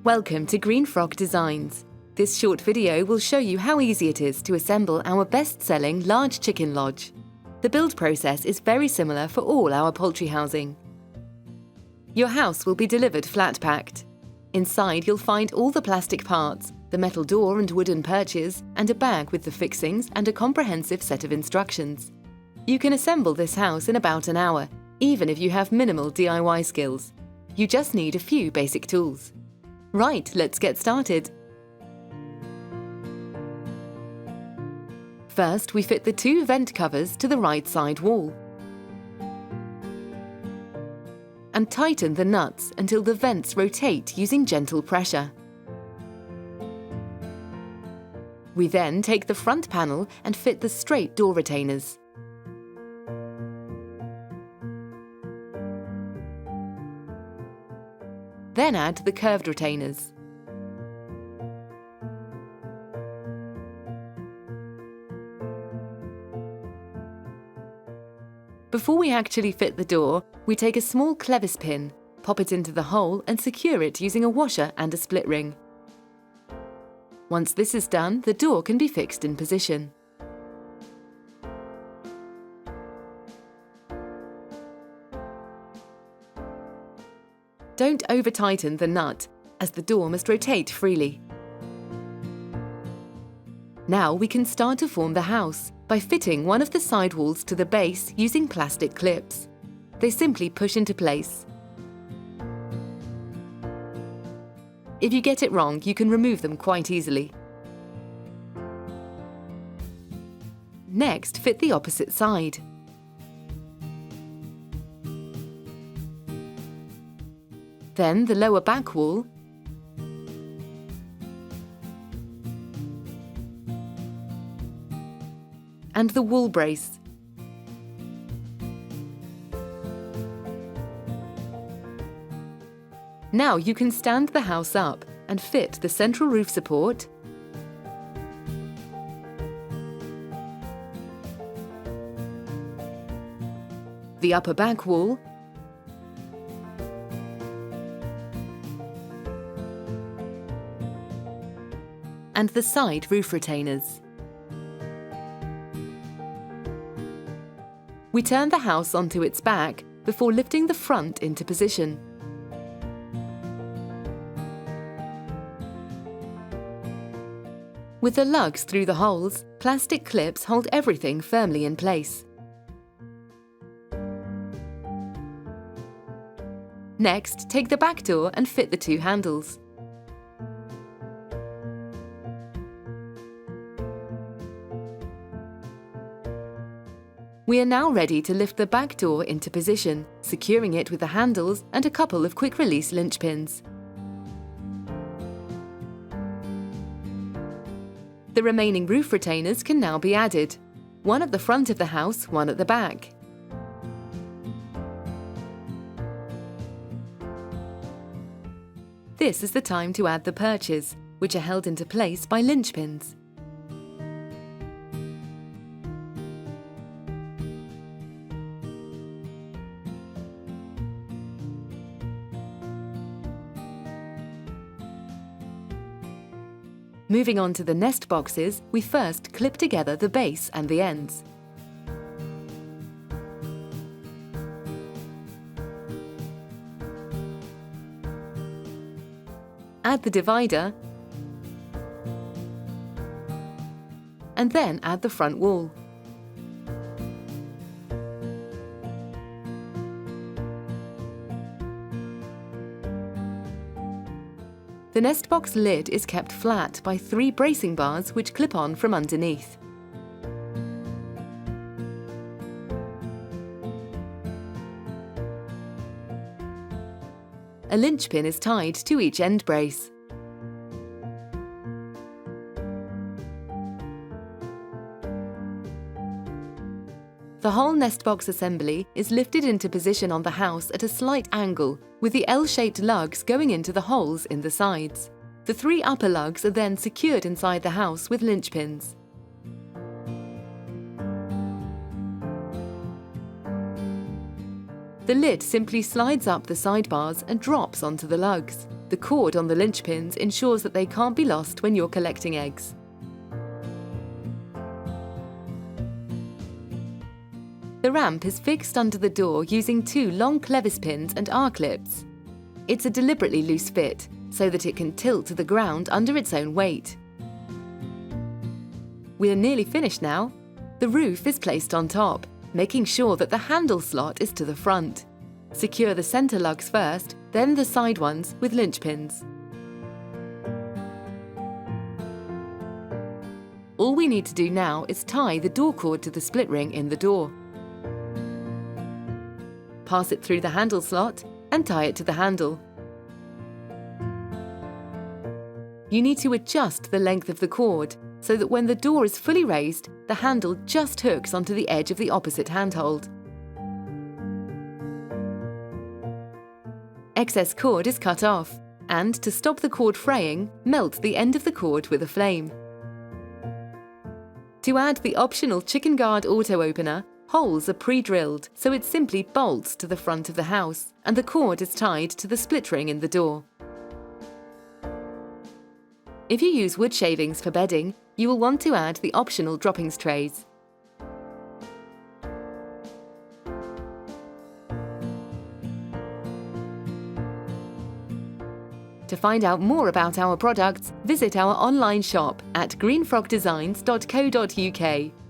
Welcome to Green Frog Designs. This short video will show you how easy it is to assemble our best-selling large chicken lodge. The build process is very similar for all our poultry housing. Your house will be delivered flat-packed. Inside you'll find all the plastic parts, the metal door and wooden perches, and a bag with the fixings and a comprehensive set of instructions. You can assemble this house in about an hour, even if you have minimal DIY skills. You just need a few basic tools. Right, let's get started. First, we fit the two vent covers to the right side wall and tighten the nuts until the vents rotate using gentle pressure. We then take the front panel and fit the straight door retainers. Then add the curved retainers. Before we actually fit the door, we take a small clevis pin, pop it into the hole and secure it using a washer and a split ring. Once this is done, the door can be fixed in position. Don't over-tighten the nut, as the door must rotate freely. Now we can start to form the house by fitting one of the side walls to the base using plastic clips. They simply push into place. If you get it wrong, you can remove them quite easily. Next, fit the opposite side. Then the lower back wall, and the wall brace. Now you can stand the house up and fit the central roof support, the upper back wall, and the side roof retainers. We turn the house onto its back before lifting the front into position. With the lugs through the holes, plastic clips hold everything firmly in place. Next, take the back door and fit the two handles. We are now ready to lift the back door into position, securing it with the handles and a couple of quick-release linch pins. The remaining roof retainers can now be added, one at the front of the house, one at the back. This is the time to add the perches, which are held into place by linch pins. Moving on to the nest boxes, we first clip together the base and the ends. Add the divider, and then add the front wall. The nest box lid is kept flat by 3 bracing bars which clip on from underneath. A linch pin is tied to each end brace. The whole nest box assembly is lifted into position on the house at a slight angle, with the L-shaped lugs going into the holes in the sides. The 3 upper lugs are then secured inside the house with linch pins. The lid simply slides up the sidebars and drops onto the lugs. The The cord on the linchpins ensures that they can't be lost when you're collecting eggs. The ramp is fixed under the door using 2 long clevis pins and R-clips. It's a deliberately loose fit, so that it can tilt to the ground under its own weight. We're nearly finished now. The roof is placed on top, making sure that the handle slot is to the front. Secure the center lugs first, then the side ones with linchpins. All we need to do now is tie the door cord to the split ring in the door. Pass it through the handle slot and tie it to the handle. You need to adjust the length of the cord so that when the door is fully raised, the handle just hooks onto the edge of the opposite handhold. Excess cord is cut off, and to stop the cord fraying, melt the end of the cord with a flame. To add the optional chicken guard auto opener, holes are pre-drilled, so it simply bolts to the front of the house, and the cord is tied to the split ring in the door. If you use wood shavings for bedding, you will want to add the optional droppings trays. To find out more about our products, visit our online shop at greenfrogdesigns.co.uk.